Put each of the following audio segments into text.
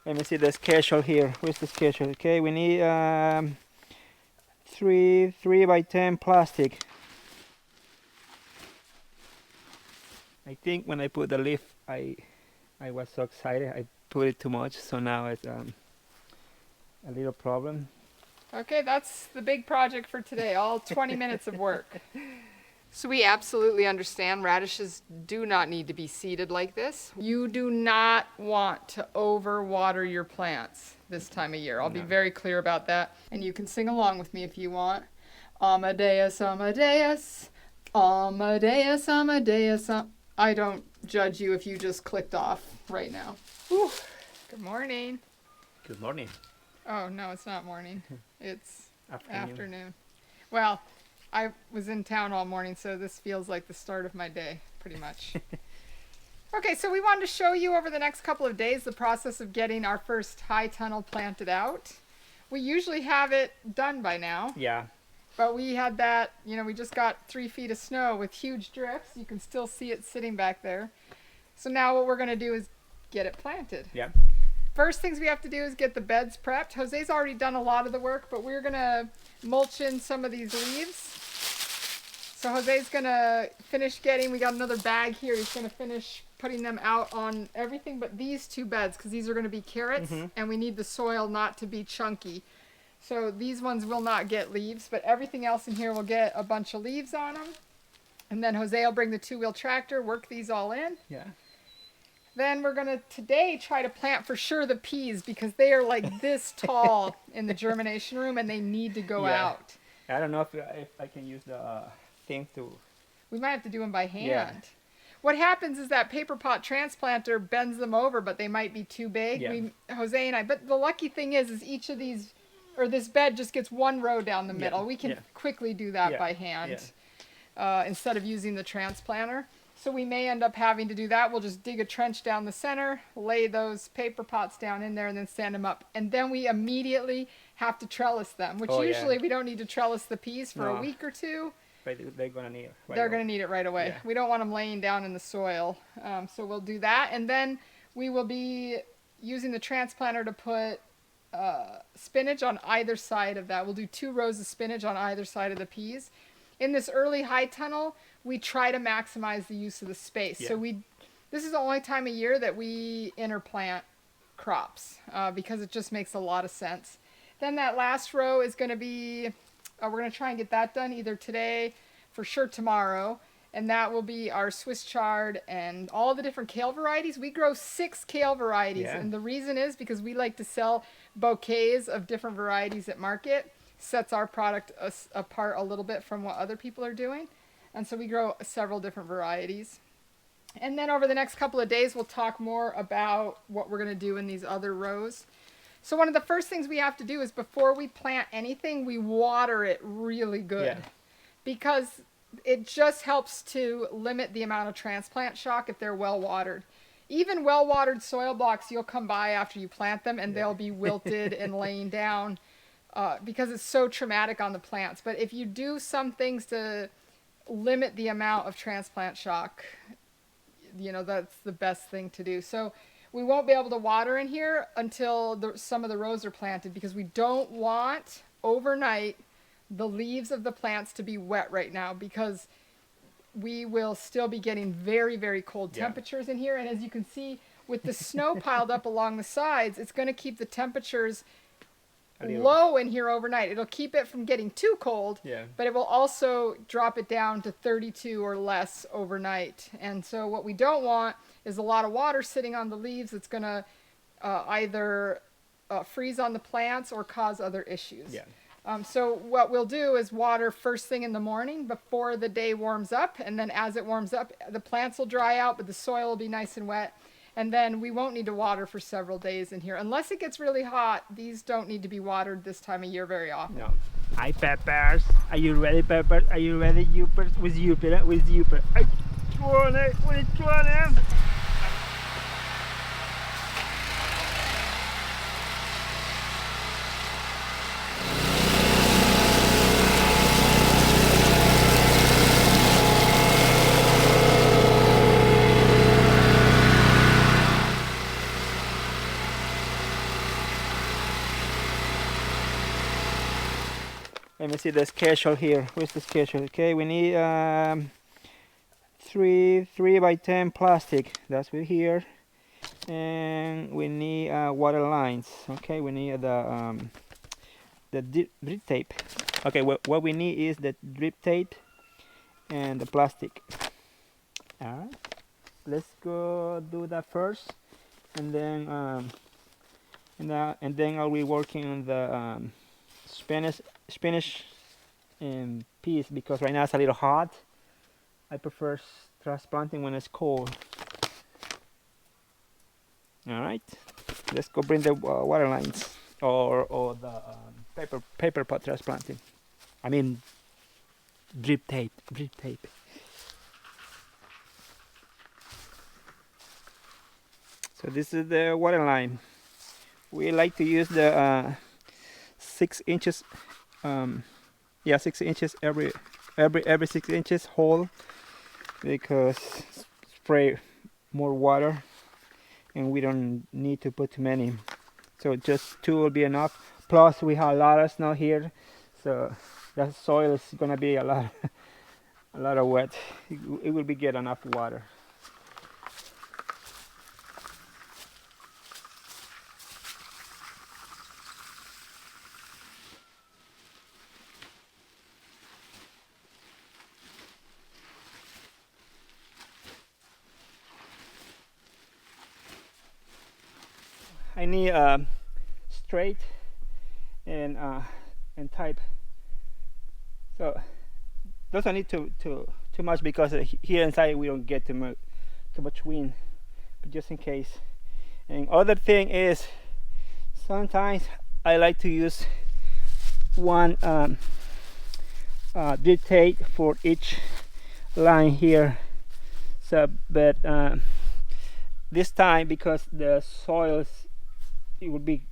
Let me see the schedule here. Where's the schedule? Okay, we need 3x10 plastic. I think when I put the leaf, I was so excited. I put it too much, so now it's a little problem. Okay, that's the big project for today, all 20 minutes of work. So we absolutely understand radishes do not need to be seeded like this. You do not want to overwater your plants this time of year. I'll be very clear about that. And you can sing along with me if you want. Amadeus, Amadeus, Amadeus, Amadeus. I don't judge you if you just clicked off right now. Whew. Good morning. Good morning. Oh, no, it's not morning. It's afternoon. Well, I was in town all morning, so this feels like the start of my day, pretty much. Okay, so we wanted to show you over the next couple of days the process of getting our first high tunnel planted out. We usually have it done by now. Yeah. But we had that, we just got 3 feet of snow with huge drifts. You can still see it sitting back there. So now what we're going to do is get it planted. Yeah. First things we have to do is get the beds prepped. Jose's already done a lot of the work, but we're going to mulch in some of these leaves. So Jose's going to finish we got another bag here. He's going to finish putting them out on everything but these 2 beds because these are going to be carrots and we need the soil not to be chunky. So these ones will not get leaves, but everything else in here will get a bunch of leaves on them. And then Jose will bring the 2-wheel tractor, work these all in. Yeah. Then we're going to today try to plant for sure the peas because they are like this tall in the germination room and they need to go out. I don't know if I can use the thing to... We might have to do them by hand. Yeah. What happens is that paper pot transplanter bends them over, but they might be too big. Yeah. Jose and I, but the lucky thing is each of these, or this bed just gets 1 row down the middle. We can quickly do that by hand instead of using the transplanter. So we may end up having to do that. We'll just dig a trench down the center, lay those paper pots down in there, and then stand them up. And then we immediately have to trellis them, which usually we don't need to trellis the peas for a week or 2. But they're going to need it They're going to need it right away. Yeah. We don't want them laying down in the soil. So we'll do that. And then we will be using the transplanter to put spinach on either side of that. We'll do 2 rows of spinach on either side of the peas. In this early high tunnel, we try to maximize the use of the space. Yeah. So this is the only time of year that we interplant crops because it just makes a lot of sense. Then that last row is going to be, we're going to try and get that done either today, for sure tomorrow. And that will be our Swiss chard and all the different kale varieties. We grow 6 kale varieties. Yeah. And the reason is because we like to sell bouquets of different varieties at market. Sets our product apart a little bit from what other people are doing. And so we grow several different varieties. And then over the next couple of days, we'll talk more about what we're going to do in these other rows. So one of the first things we have to do is before we plant anything, we water it really good. Yeah. Because it just helps to limit the amount of transplant shock if they're well watered. Even well watered soil blocks you'll come by after you plant them and they'll be wilted and laying down because it's so traumatic on the plants. But if you do some things to limit the amount of transplant shock, that's the best thing to do. So we won't be able to water in here until some of the rows are planted because we don't want overnight the leaves of the plants to be wet right now because we will still be getting very, very cold temperatures in here. And as you can see, with the snow piled up along the sides, it's going to keep the temperatures low in here overnight. It'll keep it from getting too cold, but it will also drop it down to 32 or less overnight. And so what we don't want is a lot of water sitting on the leaves. It's going to either freeze on the plants or cause other issues. So what we'll do is water first thing in the morning before the day warms up. And then as it warms up, the plants will dry out, but the soil will be nice and wet. And then we won't need to water for several days in here. Unless it gets really hot, these don't need to be watered this time of year very often. No. Hi, peppers. Are you ready, peppers? Are you ready, Upers? With Upers? With Upers? I want it. Let me see the schedule here. Where's the schedule? Okay, we need 3x10 plastic. That's with here, and we need water lines. Okay, we need the drip tape. Okay, what we need is the drip tape and the plastic. All right, let's go do that first, and then I'll be working on the spinach piece, because right now it's a little hot. I prefer transplanting when it's cold. All right, let's go bring the water lines or the paper pot transplanting. I mean drip tape. So this is the water line. We like to use the 6 inches. 6 inches every 6 inches hole, because spray more water and we don't need to put too many. So just 2 will be enough. Plus we have a lot of snow here, so the soil is gonna be a lot of wet. It will be get enough water. I need straight and type. So doesn't need too much, because here inside we don't get too much wind, but just in case. And other thing is, sometimes I like to use one drip tape for each line here. So, but this time, because the soil it would be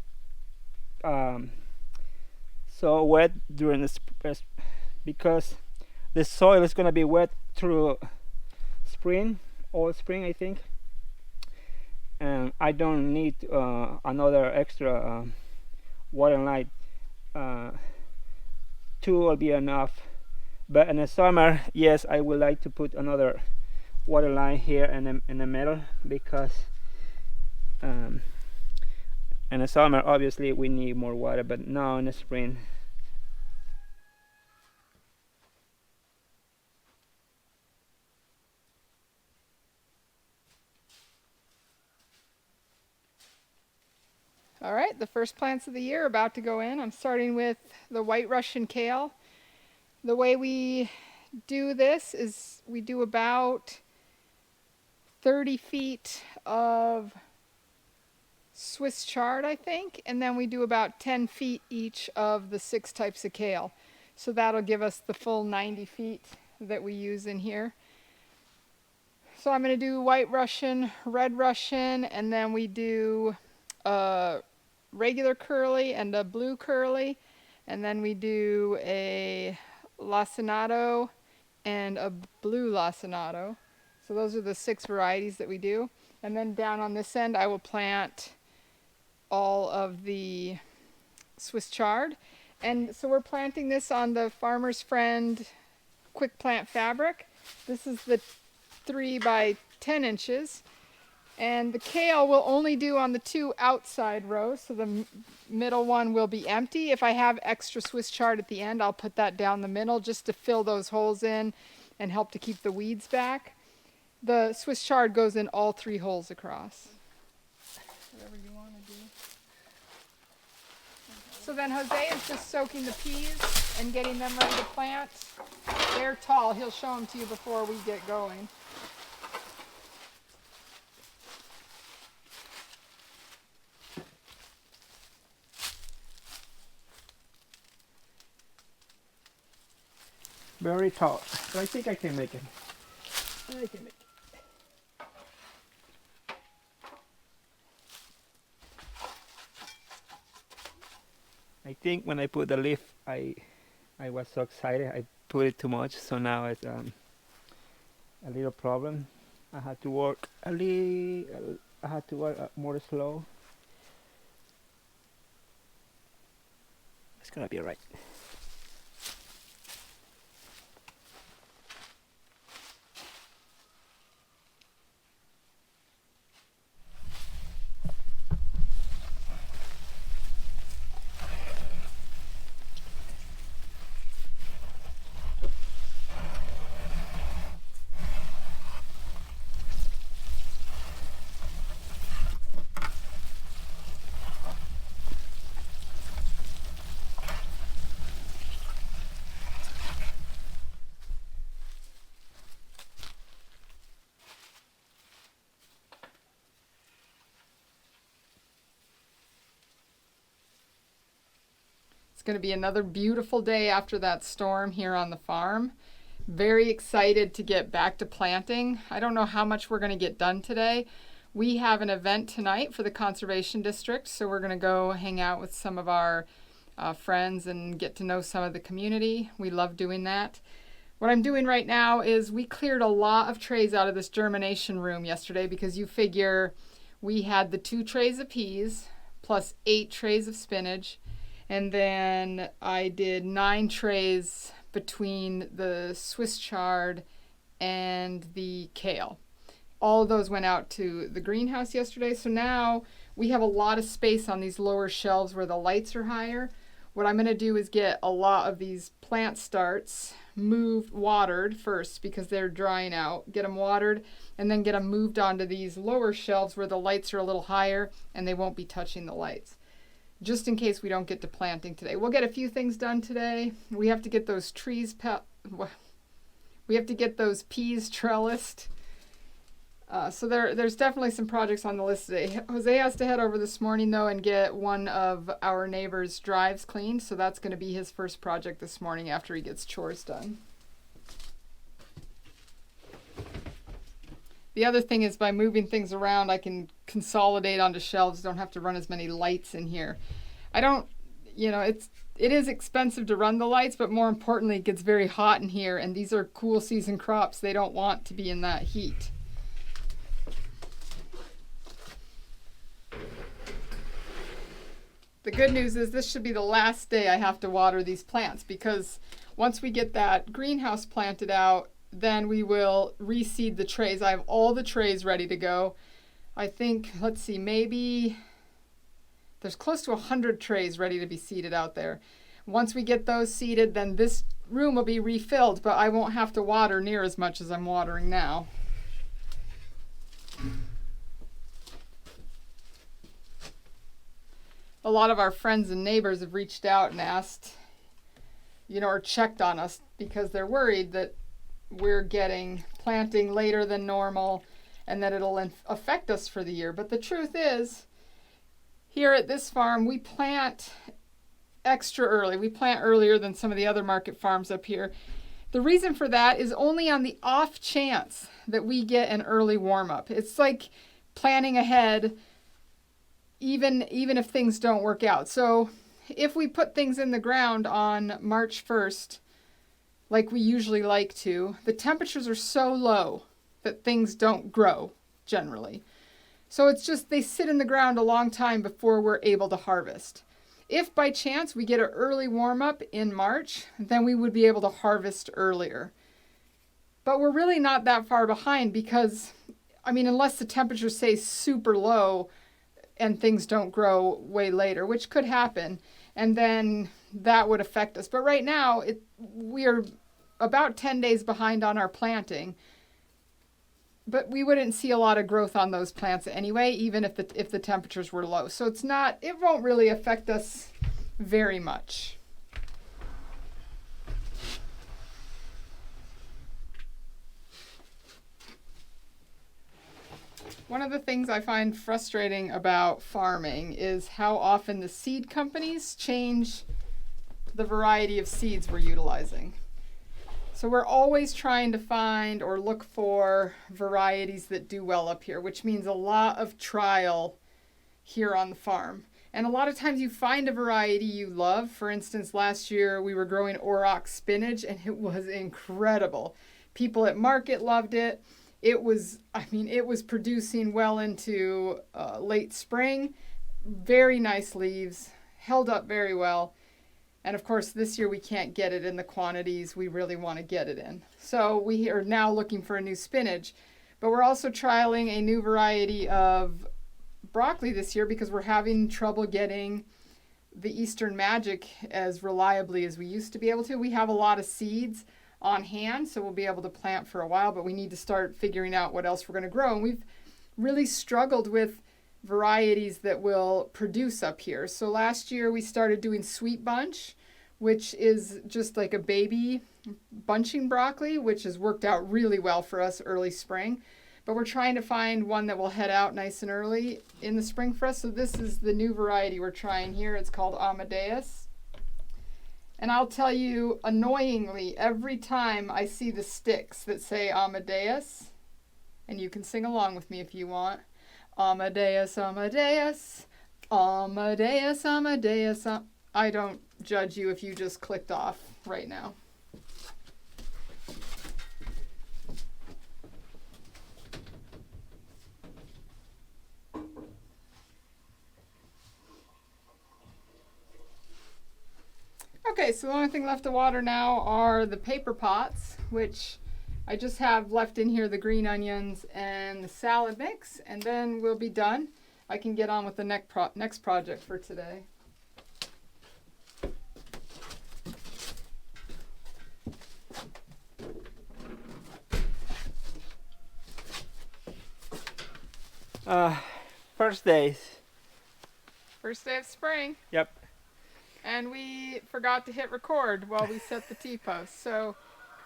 so wet during the because the soil is going to be wet through all spring I think, and I don't need another extra water line. 2 will be enough, but in the summer, yes, I would like to put another water line here in the middle, because in the summer obviously we need more water, but now in the spring. All right, the first plants of the year are about to go in. I'm starting with the white Russian kale. The way we do this is we do about 30 feet of Swiss chard, I think, and then we do about 10 feet each of the 6 types of kale. So that'll give us the full 90 feet that we use in here. So I'm going to do white Russian, red Russian, and then we do a regular curly and a blue curly, and then we do a lacinato and a blue lacinato. So those are the 6 varieties that we do. And then down on this end I will plant all of the Swiss chard. And so we're planting this on the Farmer's Friend quick plant fabric. This is the 3 by 10 inches. And the kale will only do on the 2 outside rows, so the middle one will be empty. If I have extra Swiss chard at the end, I'll put that down the middle just to fill those holes in and help to keep the weeds back. The Swiss chard goes in all 3 holes across. Whatever you want to do. So then Jose is just soaking the peas and getting them ready to plant. They're tall. He'll show them to you before we get going. Very tall, but I think I can make it. I think when I put the leaf, I was so excited. I put it too much, so now it's a little problem. I had to work more slow. It's gonna be alright. It's going to be another beautiful day after that storm here on the farm. Very excited to get back to planting. I don't know how much we're going to get done today. We have an event tonight for the Conservation District, so we're going to go hang out with some of our friends and get to know some of the community. We love doing that. What I'm doing right now is we cleared a lot of trays out of this germination room yesterday because you figure we had the 2 trays of peas plus 8 trays of spinach, and then I did 9 trays between the Swiss chard and the kale. All of those went out to the greenhouse yesterday, so now we have a lot of space on these lower shelves where the lights are higher. What I'm going to do is get a lot of these plant starts watered first because they're drying out. Get them watered and then get them moved onto these lower shelves where the lights are a little higher and they won't be touching the lights. Just in case we don't get to planting today. We'll get a few things done today. We have to get those peas trellised. So there's definitely some projects on the list today. Jose has to head over this morning though and get one of our neighbor's drives cleaned, so that's going to be his first project this morning after he gets chores done. The other thing is by moving things around I can consolidate onto shelves, don't have to run as many lights in here. It is expensive to run the lights, but more importantly it gets very hot in here, and these are cool season crops. They don't want to be in that heat. The good news is this should be the last day I have to water these plants, because once we get that greenhouse planted out, then we will reseed the trays. I have all the trays ready to go. I think, maybe there's close to 100 trays ready to be seeded out there. Once we get those seeded, then this room will be refilled, but I won't have to water near as much as I'm watering now. A lot of our friends and neighbors have reached out and asked, or checked on us because they're worried that we're getting planting later than normal and that it'll affect us for the year. But the truth is, here at this farm, we plant extra early. We plant earlier than some of the other market farms up here. The reason for that is only on the off chance that we get an early warm-up. It's like planning ahead even if things don't work out. So if we put things in the ground on March 1st, like we usually like to, the temperatures are so low that things don't grow generally. So it's just they sit in the ground a long time before we're able to harvest. If by chance we get an early warm-up in March, then we would be able to harvest earlier. But we're really not that far behind because, unless the temperatures stay super low and things don't grow way later, which could happen, and then that would affect us. But right now, we are about 10 days behind on our planting, but we wouldn't see a lot of growth on those plants anyway, even if the temperatures were low. So it won't really affect us very much. One of the things I find frustrating about farming is how often the seed companies change the variety of seeds we're utilizing. So we're always trying to find or look for varieties that do well up here, which means a lot of trial here on the farm. And a lot of times you find a variety you love. For instance, last year we were growing aurochs spinach and it was incredible. People at market loved it. It was producing well into late spring. Very nice leaves, held up very well. And of course, this year we can't get it in the quantities we really want to get it in. So we are now looking for a new spinach. But we're also trialing a new variety of broccoli this year because we're having trouble getting the Eastern Magic as reliably as we used to be able to. We have a lot of seeds on hand, so we'll be able to plant for a while, but we need to start figuring out what else we're going to grow. And we've really struggled with varieties that will produce up here. So last year we started doing sweet bunch, which is just like a baby bunching broccoli, which has worked out really well for us early spring. But we're trying to find one that will head out nice and early in the spring for us. So this is the new variety we're trying here. It's called Amadeus. And I'll tell you, annoyingly, every time I see the sticks that say Amadeus, and you can sing along with me if you want. Amadeus, Amadeus, Amadeus, Amadeus. I don't judge you if you just clicked off right now. Okay, so the only thing left to water now are the paper pots, which I just have left in here the green onions and the salad mix, and then we'll be done. I can get on with the next project for today. First days. First day of spring. Yep. And we forgot to hit record while we set the T-post. So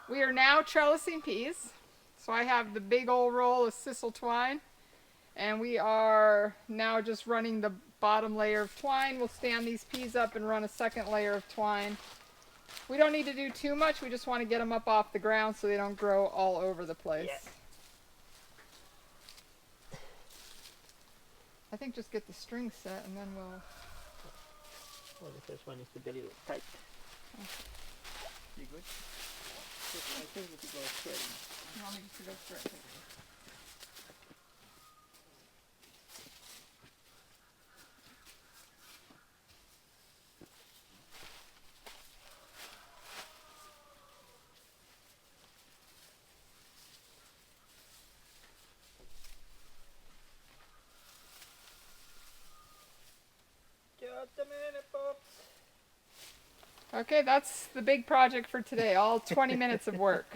we are now trellising peas. So I have the big old roll of sisal twine. And we are now just running the bottom layer of twine. We'll stand these peas up and run a second layer of twine. We don't need to do too much. We just want to get them up off the ground so they don't grow all over the place. Yeah. I think just get the string set and then we'll... Well, the first one is to be a little tight. Okay. You good? I think we could go straight. You want me just to go straight? Just a minute, Pops. Okay, that's the big project for today. All 20 minutes of work.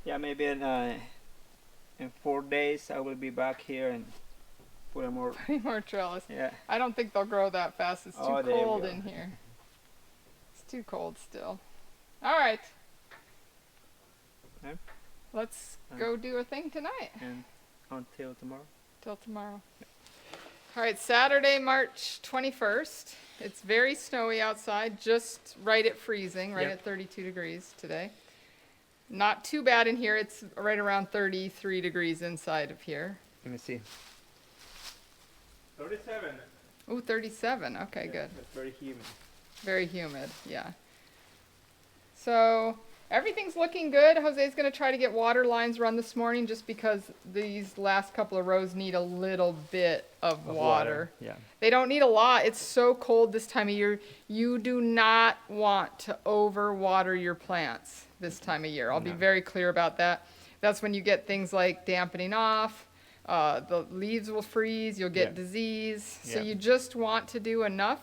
Yeah, maybe in 4 days I will be back here and put a more. Three more trellis. Yeah. I don't think they'll grow that fast. It's too Oh, there we cold go. in here. It's too cold still. All right. Okay. Let's go do a thing tonight. And until tomorrow. Till tomorrow. All right, Saturday, March 21st. It's very snowy outside, just right at freezing, right Yep. at 32 degrees today. Not too bad in here. It's right around 33 degrees inside of here. Let me see. 37. Ooh, 37. Okay, Yeah, good. That's very humid. Very humid, yeah. So everything's looking good. Jose's going to try to get water lines run this morning just because these last couple of rows need a little bit of water. Yeah. They don't need a lot. It's so cold this time of year. You do not want to overwater your plants this time of year. I'll be No. very clear about that. That's when you get things like dampening off. The leaves will freeze. You'll get Yeah. disease. So Yeah. you just want to do enough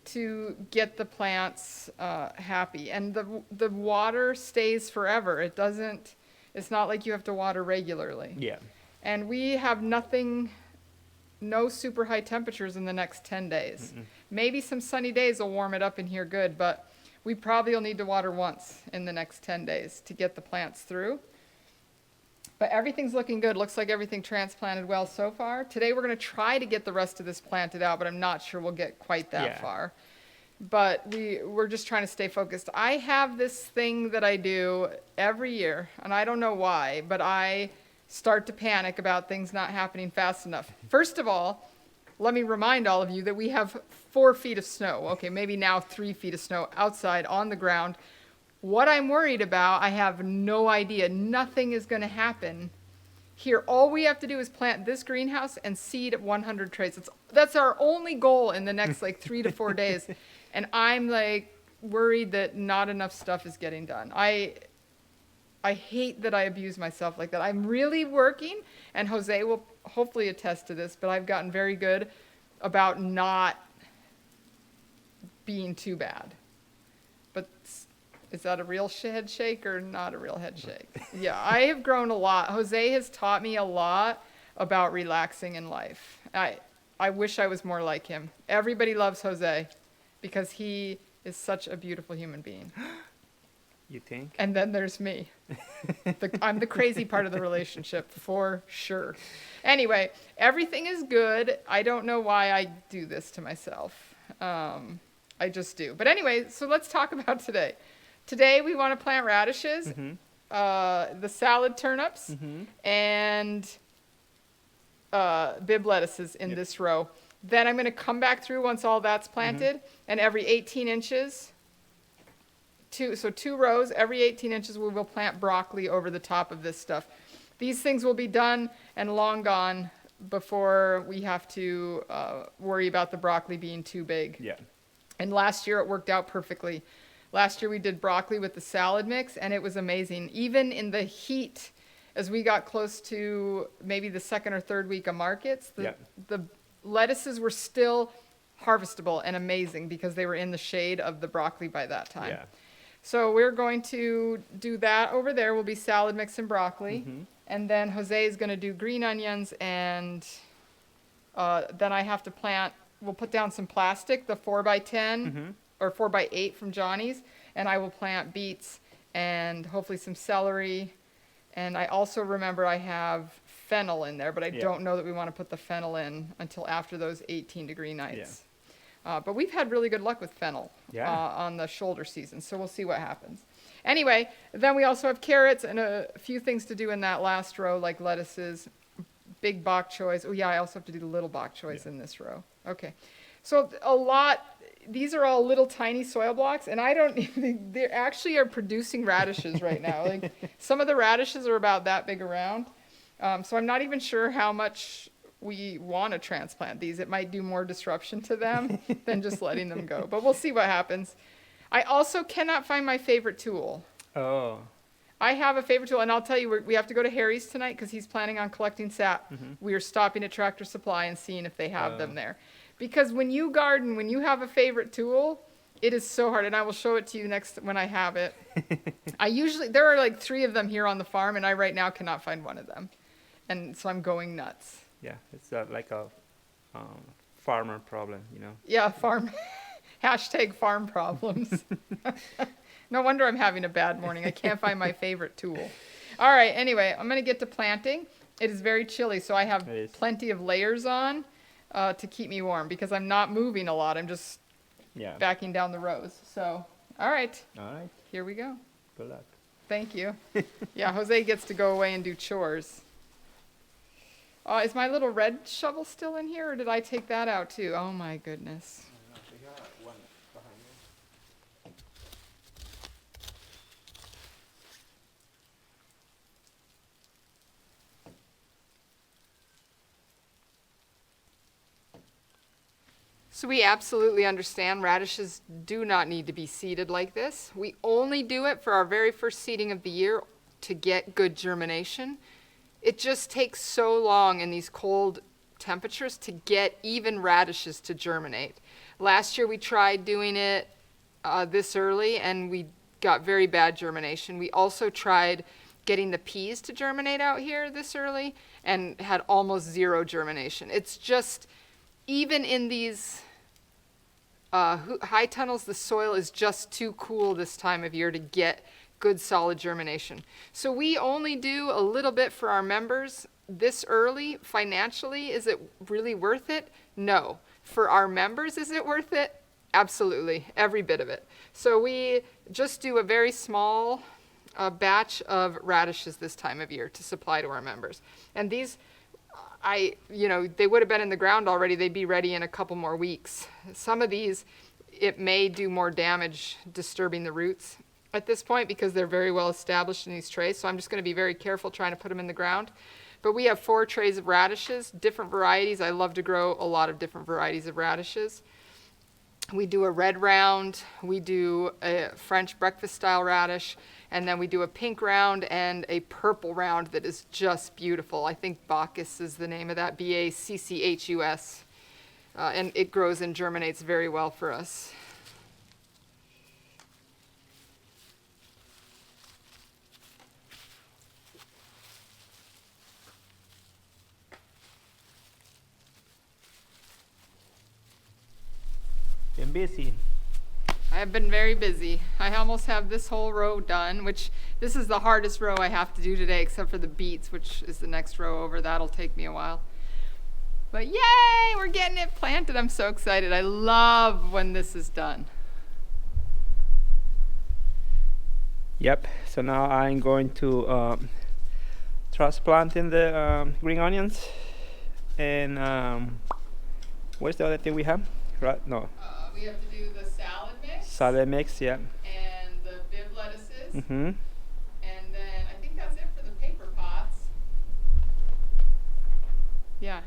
to get the plants happy. And the water stays forever. It doesn't, it's not like you have to water regularly. Yeah. And we have nothing, no super high temperatures in the next 10 days. Maybe some sunny days will warm it up in here good, but we probably will need to water once in the next 10 days to get the plants through. But everything's looking good. Looks like everything transplanted well so far. Today we're going to try to get the rest of this planted out, but I'm not sure we'll get quite that Yeah. far. But we're just trying to stay focused. I have this thing that I do every year, and I don't know why, but I start to panic about things not happening fast enough. First of all, let me remind all of you that we have 4 feet of snow. Okay, maybe now 3 feet of snow outside on the ground. What I'm worried about, I have no idea. Nothing is going to happen here. All we have to do is plant this greenhouse and seed 100 trays. That's our only goal in the next like 3 to 4 days. And I'm like worried that not enough stuff is getting done. I hate that I abuse myself like that. I'm really working, and Jose will hopefully attest to this, but I've gotten very good about not being too bad. But is that a real head shake or not a real head shake? Yeah, I have grown a lot. Jose has taught me a lot about relaxing in life. I wish I was more like him. Everybody loves Jose because he is such a beautiful human being. You think? And then there's me. I'm the crazy part of the relationship, for sure. Anyway, everything is good. I don't know why I do this to myself. I just do. But anyway, so let's talk about today. Today we want to plant radishes, the salad turnips, and Bib lettuces in this row. Then I'm going to come back through once all that's planted, and every 18 inches, two rows, every 18 inches we will plant broccoli over the top of this stuff. These things will be done and long gone before we have to worry about the broccoli being too big. Yeah. And last year it worked out perfectly. Last year we did broccoli with the salad mix, and it was amazing. Even in the heat, as we got close to maybe the second or third week of markets, the lettuces were still harvestable and amazing because they were in the shade of the broccoli by that time. Yeah. So we're going to do that over there. Will be salad mix and broccoli. And then Jose is going to do green onions, and then I have to plant, we'll put down some plastic, the 4x10 or 4x8 from Johnny's, and I will plant beets and hopefully some celery. And I also remember I have fennel in there, but I don't know that we want to put the fennel in until after those 18-degree nights. But we've had really good luck with fennel on the shoulder season, so we'll see what happens. Anyway, then we also have carrots and a few things to do in that last row, like lettuces, big bok choys. Oh, yeah, I also have to do the little bok choys in this row. Okay. So a lot, these are all little tiny soil blocks, and I don't even, they actually are producing radishes right now. Like some of the radishes are about that big around. So I'm not even sure how much we want to transplant these. It might do more disruption to them than just letting them go, but we'll see what happens. I also cannot find my favorite tool. Oh. I have a favorite tool, and I'll tell you, we have to go to Harry's tonight because he's planning on collecting sap. We are stopping at Tractor Supply and seeing if they have them there. Because when you garden, when you have a favorite tool, it is so hard, and I will show it to you next when I have it. There are like 3 of them here on the farm, and I right now cannot find one of them. And so I'm going nuts. Yeah, it's like a farmer problem, you know. Yeah, hashtag farm problems. No wonder I'm having a bad morning. I can't find my favorite tool. All right, anyway, I'm going to get to planting. It is very chilly, so I have plenty of layers on to keep me warm because I'm not moving a lot. I'm just backing down the rows. So, all right. All right. Here we go. Good luck. Thank you. Yeah, Jose gets to go away and do chores. Is my little red shovel still in here, or did I take that out too? Oh my goodness. So we absolutely understand radishes do not need to be seeded like this. We only do it for our very first seeding of the year to get good germination. It just takes so long in these cold temperatures to get even radishes to germinate. Last year we tried doing it this early and we got very bad germination. We also tried getting the peas to germinate out here this early and had almost zero germination. It's just, even in these high tunnels, the soil is just too cool this time of year to get good solid germination. So we only do a little bit for our members this early. Financially, is it really worth it? No. For our members, is it worth it? Absolutely, every bit of it. So we just do a very small batch of radishes this time of year to supply to our members. And these, they would have been in the ground already. They'd be ready in a couple more weeks. Some of these, it may do more damage disturbing the roots at this point because they're very well established in these trays. So I'm just going to be very careful trying to put them in the ground. But we have 4 trays of radishes, different varieties. I love to grow a lot of different varieties of radishes. We do a red round, we do a French breakfast style radish, and then we do a pink round and a purple round that is just beautiful. I think Bacchus is the name of that, B-A-C-C-H-U-S. And it grows and germinates very well for us. Been busy. I have been very busy. I almost have this whole row done, which this is the hardest row I have to do today, except for the beets, which is the next row over. That'll take me a while. But yay, we're getting it planted. I'm so excited. I love when this is done. Yep, so now I'm going to transplant in the green onions. And what's the other thing we have? Right? No. We have to do the salad mix. Salad mix, yeah. And the bib lettuces. Mm-hmm. And then I think that's it for the paper pots. Yeah.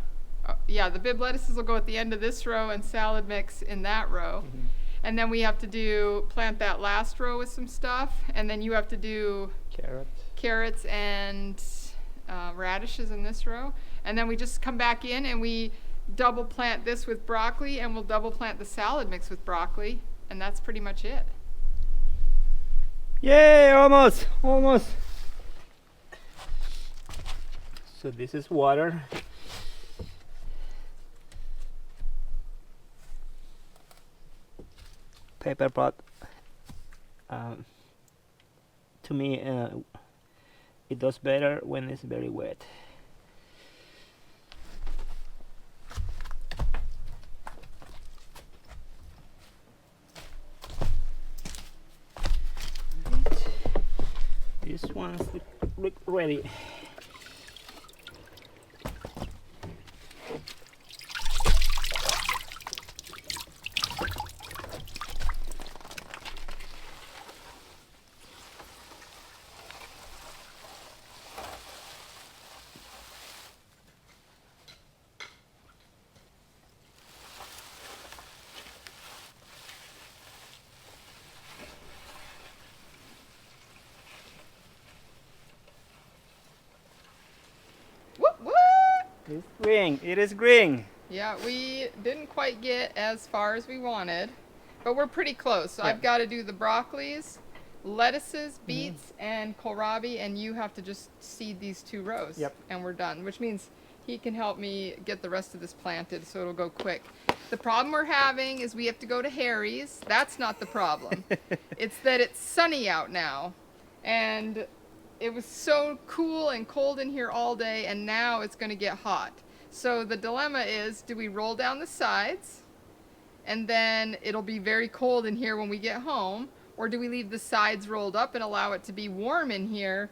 Yeah, the bib lettuces will go at the end of this row and salad mix in that row. Mm-hmm. And then we have to plant that last row with some stuff. And then you have to do carrots and radishes in this row. And then we just come back in and we double plant this with broccoli, and we'll double plant the salad mix with broccoli. And that's pretty much it. Yay, almost. So this is water. Paper pot. To me, it does better when it's very wet. These ones look ready. Whoop, whoop. It's green. It is green. Yeah, we didn't quite get as far as we wanted, but we're pretty close. So Yeah. I've got to do the broccolis, lettuces, beets, and kohlrabi, and you have to just seed these 2 rows. Yep. And we're done, which means he can help me get the rest of this planted so it'll go quick. The problem we're having is we have to go to Harry's. That's not the problem. It's that it's sunny out now, and it was so cool and cold in here all day, and now it's going to get hot. So the dilemma is, do we roll down the sides and then it'll be very cold in here when we get home, or do we leave the sides rolled up and allow it to be warm in here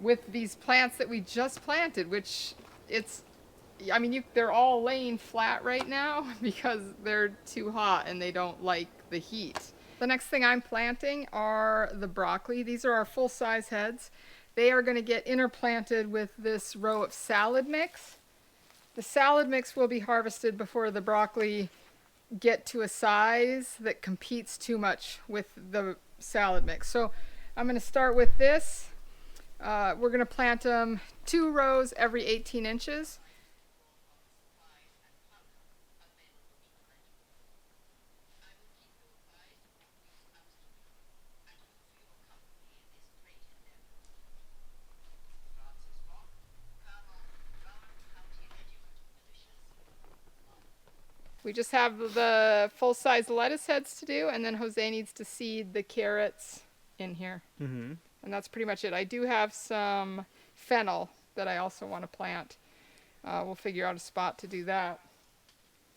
with these plants that we just planted, which they're all laying flat right now because they're too hot and they don't like the heat. The next thing I'm planting are the broccoli. These are our full-size heads. They are going to get interplanted with this row of salad mix. The salad mix will be harvested before the broccoli get to a size that competes too much with the salad mix. So I'm going to start with this. We're going to plant them 2 rows every 18 inches. We just have the full-size lettuce heads to do, and then Jose needs to seed the carrots in here. Mm-hmm. And that's pretty much it. I do have some fennel that I also want to plant. We'll figure out a spot to do that.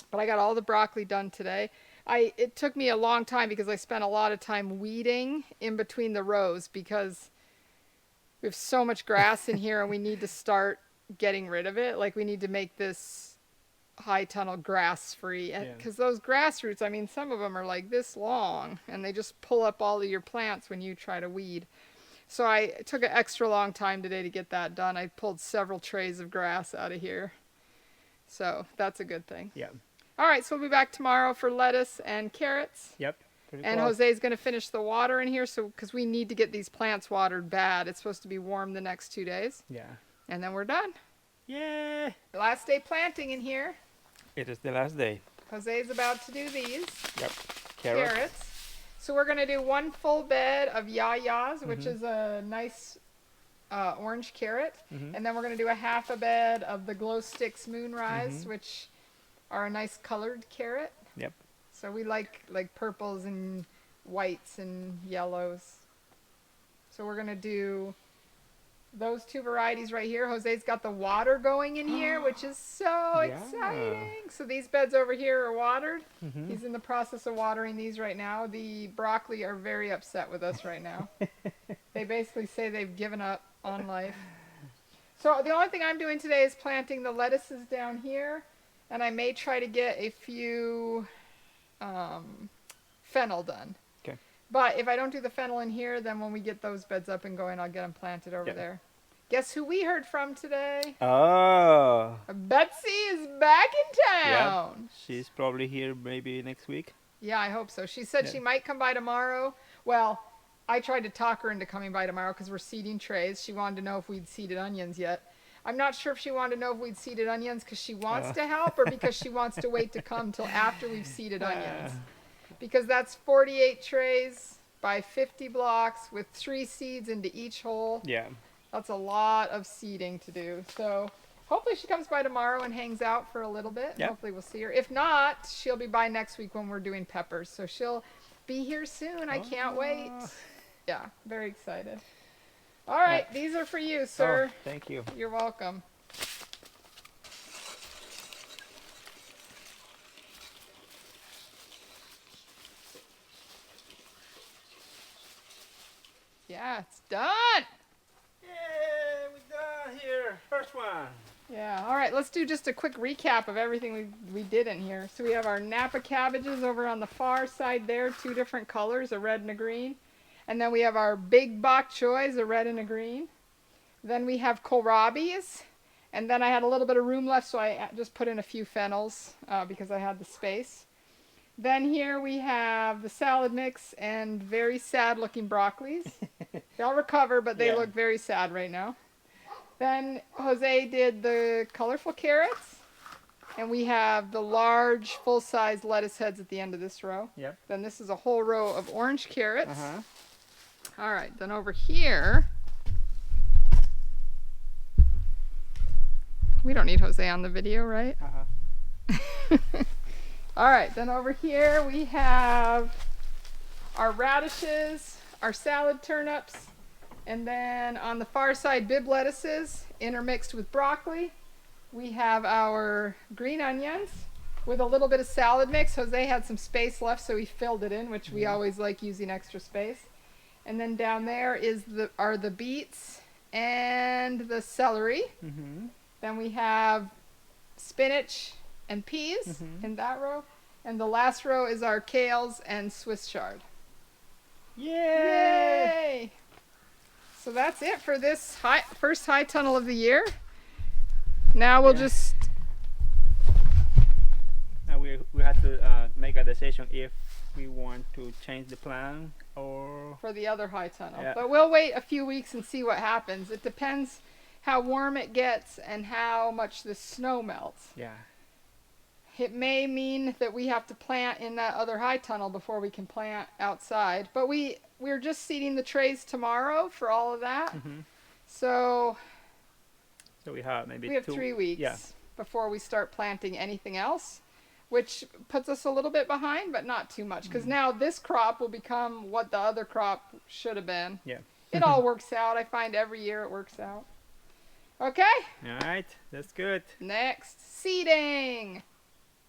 But I got all the broccoli done today. It took me a long time because I spent a lot of time weeding in between the rows because we have so much grass in here and we need to start getting rid of it. Like, we need to make this high tunnel grass free, because those grass roots, some of them are like this long and they just pull up all of your plants when you try to weed. So I took an extra long time today to get that done. I pulled several trays of grass out of here, so that's a good thing. Yeah. All right, so we'll be back tomorrow for lettuce and carrots. Yep. And Jose's going to finish the water in here, so because we need to get these plants watered bad. It's supposed to be warm the next 2 days. Yeah. And then we're done. Yeah. Last day planting in here. It is the last day. Jose's about to do these. Yep. Carrots. So we're going to do 1 full bed of yayas, which is a nice orange carrot. And then we're going to do a half a bed of the glow sticks moonrise, which are a nice colored carrot. Yep. So we like purples and whites and yellows. So we're going to do those two varieties right here. Jose's got the water going in here, which is so exciting. So these beds over here are watered. He's in the process of watering these right now. The broccoli are very upset with us right now. They basically say they've given up on life. So the only thing I'm doing today is planting the lettuces down here, and I may try to get a few fennel done. Okay. But if I don't do the fennel in here, then when we get those beds up and going, I'll get them planted over there. Guess who we heard from today? Oh. Betsy is back in town. Yep. She's probably here maybe next week. Yeah, I hope so. She said she might come by tomorrow. Well, I tried to talk her into coming by tomorrow because we're seeding trays. She wanted to know if we'd seeded onions yet. I'm not sure if she wanted to know if we'd seeded onions because she wants to help or because she wants to wait to come till after we've seeded onions. Because that's 48 trays by 50 blocks with 3 seeds into each hole. Yeah. That's a lot of seeding to do. So hopefully she comes by tomorrow and hangs out for a little bit. Yep. Hopefully we'll see her. If not, she'll be by next week when we're doing peppers. So she'll be here soon. I can't wait. Yeah, very excited. All right, these are for you, sir. Oh, thank you. You're welcome. Yeah, it's done. Yay, we're done here. First one. Yeah, all right, let's do just a quick recap of everything we did in here. So we have our Napa cabbages over on the far side there, 2 different colors, a red and a green. And then we have our big bok choys, a red and a green. Then we have kohlrabis. And then I had a little bit of room left, so I just put in a few fennels because I had the space. Then here we have the salad mix and very sad looking broccolis. They'll recover, but they look very sad right now. Then Jose did the colorful carrots. And we have the large full-size lettuce heads at the end of this row. Yep. Then this is a whole row of orange carrots. All right, then over here, we don't need Jose on the video, right? All right, then over here we have our radishes, our salad turnips, and then on the far side, bib lettuces intermixed with broccoli. We have our green onions with a little bit of salad mix. Jose had some space left, so he filled it in, which we always like using extra space. And then down there are the beets and the celery. Then we have spinach and peas in that row. And the last row is our kales and Swiss chard. Yay! So that's it for this first high tunnel of the year. Now we'll just... Now we have to make a decision if we want to change the plan or... For the other high tunnel. Yeah. But we'll wait a few weeks and see what happens. It depends how warm it gets and how much the snow melts. Yeah. It may mean that we have to plant in that other high tunnel before we can plant outside. But we're just seeding the trays tomorrow for all of that. So we have maybe we have 3 weeks before we start planting anything else, which puts us a little bit behind, but not too much. Because now this crop will become what the other crop should have been. Yeah. It all works out. I find every year it works out. Okay. All right, that's good. Next, seeding.